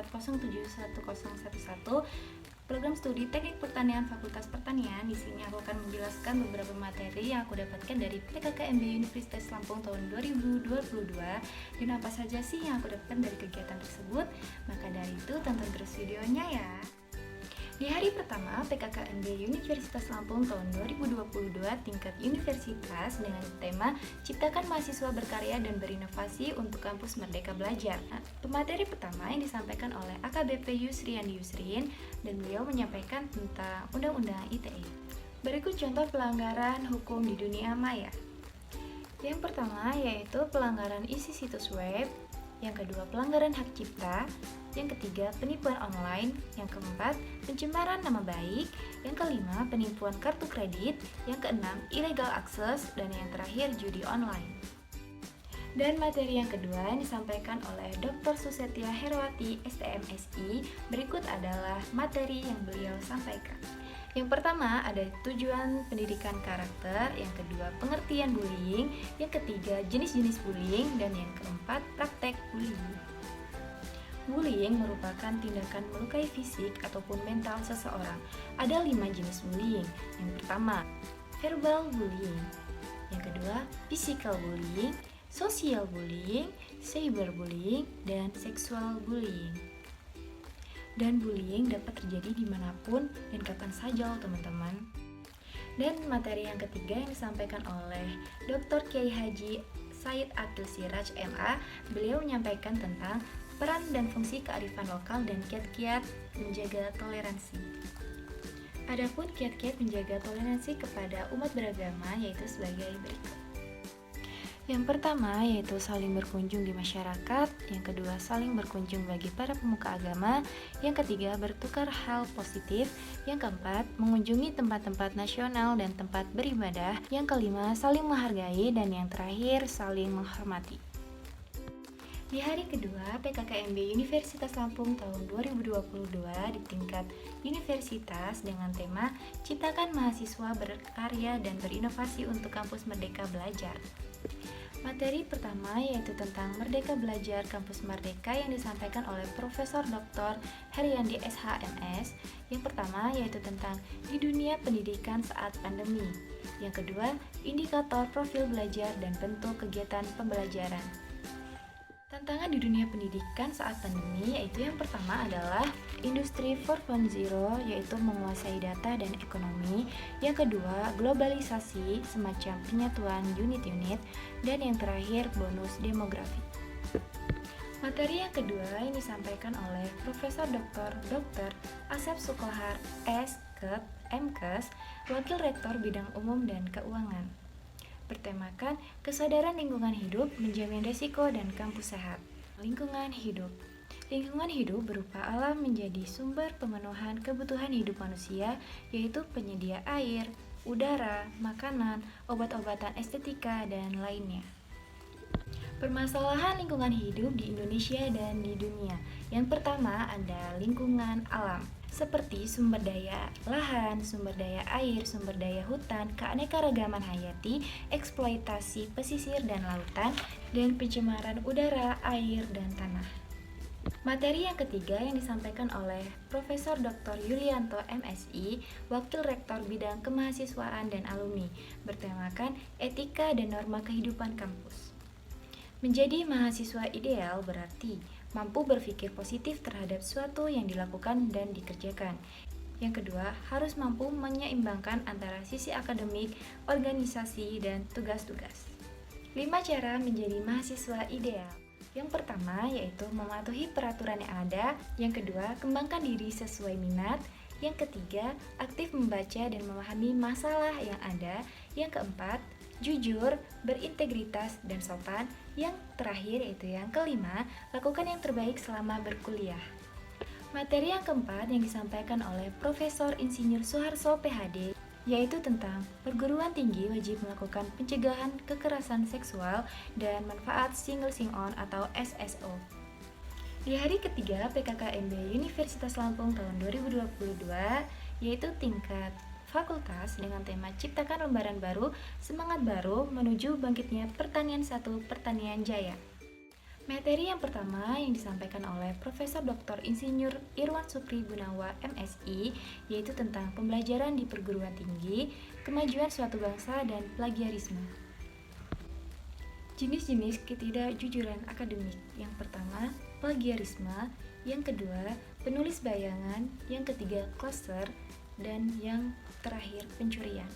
1407111 program studi Teknik Pertanian Fakultas Pertanian. Di sini aku akan menjelaskan beberapa materi yang aku dapatkan dari PKKMB Universitas Lampung tahun 2022 dan apa saja sih yang aku dapatkan dari kegiatan tersebut. Maka dari itu tonton terus videonya ya. Di hari pertama PKKMB Universitas Lampung tahun 2022 tingkat universitas dengan tema Ciptakan Mahasiswa Berkarya dan Berinovasi untuk Kampus Merdeka Belajar. Pemateri pertama yang disampaikan oleh AKBP Yusriandi Yusrin dan beliau menyampaikan tentang Undang-Undang ITE. Berikut contoh pelanggaran hukum di dunia maya. Yang pertama yaitu pelanggaran isi situs web, yang kedua pelanggaran hak cipta, yang ketiga penipuan online, yang keempat pencemaran nama baik, yang kelima penipuan kartu kredit, yang keenam illegal access, dan yang terakhir judi online. Dan materi yang kedua yang disampaikan oleh Dr. Susetya Herawati STMSI berikut adalah materi yang beliau sampaikan. Yang pertama ada tujuan pendidikan karakter, yang kedua pengertian bullying, yang ketiga jenis-jenis bullying, dan yang keempat praktek bullying. Bullying merupakan tindakan melukai fisik ataupun mental seseorang. Ada 5 jenis bullying. Yang pertama, verbal bullying. Yang kedua, physical bullying, social bullying, cyberbullying, dan sexual bullying. Dan bullying dapat terjadi dimanapun dan kapan saja teman-teman. Dan materi yang ketiga yang disampaikan oleh Dr. Kiai Haji Said Akil Siraj MA, beliau menyampaikan tentang peran dan fungsi kearifan lokal dan kiat-kiat menjaga toleransi. Adapun kiat-kiat menjaga toleransi kepada umat beragama yaitu sebagai berikut. Yang pertama yaitu saling berkunjung di masyarakat, yang kedua saling berkunjung bagi para pemuka agama, yang ketiga bertukar hal positif, yang keempat mengunjungi tempat-tempat nasional dan tempat beribadah, yang kelima saling menghargai, dan yang terakhir saling menghormati. Di hari kedua PKKMB Universitas Lampung tahun 2022 di tingkat universitas dengan tema Ciptakan Mahasiswa Berkarya dan Berinovasi untuk Kampus Merdeka Belajar. Materi pertama yaitu tentang Merdeka Belajar Kampus Merdeka yang disampaikan oleh Profesor Dr. Heriandi SHMS. Yang pertama yaitu tentang di dunia pendidikan saat pandemi. Yang kedua, indikator profil belajar dan bentuk kegiatan pembelajaran. Tantangan di dunia pendidikan saat pandemi yaitu yang pertama adalah Industri 4.0 yaitu menguasai data dan ekonomi, yang kedua globalisasi semacam penyatuan unit-unit, dan yang terakhir bonus demografi. Materi yang kedua yang disampaikan oleh Profesor Dr. Asep Sukohar S.Kep MKes, Wakil Rektor Bidang Umum dan Keuangan. Bertemakan kesadaran lingkungan hidup menjamin resiko dan kampus sehat. Lingkungan hidup. Lingkungan hidup berupa alam menjadi sumber pemenuhan kebutuhan hidup manusia, yaitu penyedia air, udara, makanan, obat-obatan estetika, dan lainnya. Permasalahan lingkungan hidup di Indonesia dan di dunia. Yang pertama ada lingkungan alam, seperti sumber daya lahan, sumber daya air, sumber daya hutan, keanekaragaman hayati, eksploitasi pesisir dan lautan, dan pencemaran udara, air, dan tanah. Materi yang ketiga yang disampaikan oleh Profesor Dr. Yulianto MSI, Wakil Rektor Bidang Kemahasiswaan dan Alumni, bertemakan etika dan norma kehidupan kampus. Menjadi mahasiswa ideal berarti mampu berpikir positif terhadap sesuatu yang dilakukan dan dikerjakan. Yang kedua, harus mampu menyeimbangkan antara sisi akademik, organisasi, dan tugas-tugas. 5 cara menjadi mahasiswa ideal. Yang pertama yaitu mematuhi peraturan yang ada. Yang kedua, kembangkan diri sesuai minat. Yang ketiga, aktif membaca dan memahami masalah yang ada. Yang keempat, jujur, berintegritas, dan sopan. Yang terakhir yaitu yang kelima, lakukan yang terbaik selama berkuliah. Materi yang keempat yang disampaikan oleh Profesor Insinyur Suharso PhD yaitu tentang perguruan tinggi wajib melakukan pencegahan kekerasan seksual dan manfaat single sign-on atau SSO. Di hari ketiga PKKMB Universitas Lampung tahun 2022 yaitu tingkat fakultas dengan tema Ciptakan Lembaran Baru, Semangat Baru menuju Bangkitnya Pertanian 1 Pertanian Jaya. Materi yang pertama yang disampaikan oleh Profesor Dr. Insinyur Irwan Sukri Gunawa MSI, yaitu tentang pembelajaran di perguruan tinggi, kemajuan suatu bangsa, dan plagiarisme. Jenis-jenis ketidakjujuran akademik. Yang pertama, plagiarisme. Yang kedua, penulis bayangan. Yang ketiga, cluster. Dan yang terakhir, pencurian.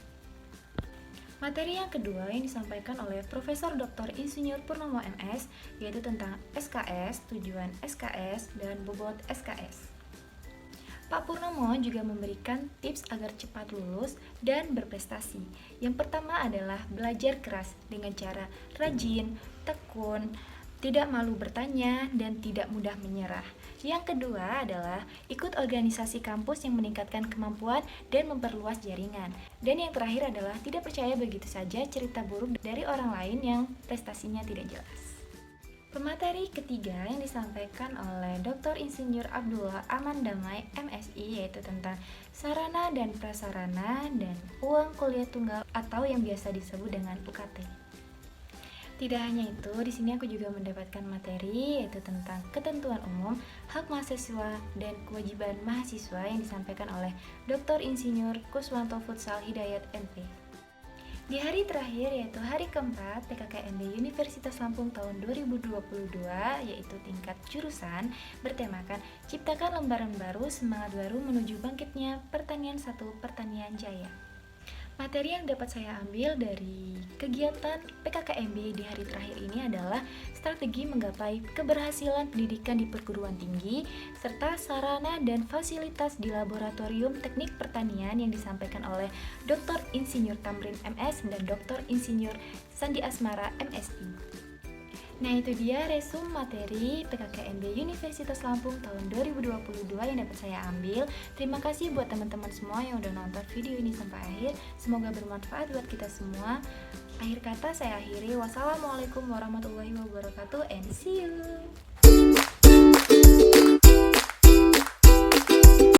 Materi yang kedua yang disampaikan oleh Profesor Dr. Insinyur Purnomo MS, yaitu tentang SKS, tujuan SKS, dan bobot SKS. Pak Purnomo juga memberikan tips agar cepat lulus dan berprestasi. Yang pertama adalah belajar keras dengan cara rajin, tekun, tidak malu bertanya, dan tidak mudah menyerah. Yang kedua adalah ikut organisasi kampus yang meningkatkan kemampuan dan memperluas jaringan. Dan yang terakhir adalah tidak percaya begitu saja cerita buruk dari orang lain yang prestasinya tidak jelas. Pemateri ketiga yang disampaikan oleh Dr. Insinyur Abdullah Aman Damai MSI, yaitu tentang sarana dan prasarana dan uang kuliah tunggal atau yang biasa disebut dengan UKT. Tidak hanya itu, di sini aku juga mendapatkan materi yaitu tentang ketentuan umum, hak mahasiswa, dan kewajiban mahasiswa yang disampaikan oleh Dr. Insinyur Kuswanto Futsal Hidayat MP. Di hari terakhir yaitu hari keempat PKKMB Universitas Lampung tahun 2022, yaitu tingkat jurusan, bertemakan Ciptakan Lembaran Baru, Semangat Baru Menuju Bangkitnya Pertanian 1 Pertanian Jaya. Materi yang dapat saya ambil dari kegiatan PKKMB di hari terakhir ini adalah strategi menggapai keberhasilan pendidikan di perguruan tinggi serta sarana dan fasilitas di laboratorium teknik pertanian yang disampaikan oleh Dr. Insinyur Tamrin MS dan Dr. Insinyur Sandi Asmara MSI. Nah, itu dia resume materi PKKMB Universitas Lampung tahun 2022 yang dapat saya ambil. Terima kasih buat teman-teman semua yang udah nonton video ini sampai akhir. Semoga bermanfaat buat kita semua. Akhir kata saya akhiri. Wassalamualaikum warahmatullahi wabarakatuh and see you.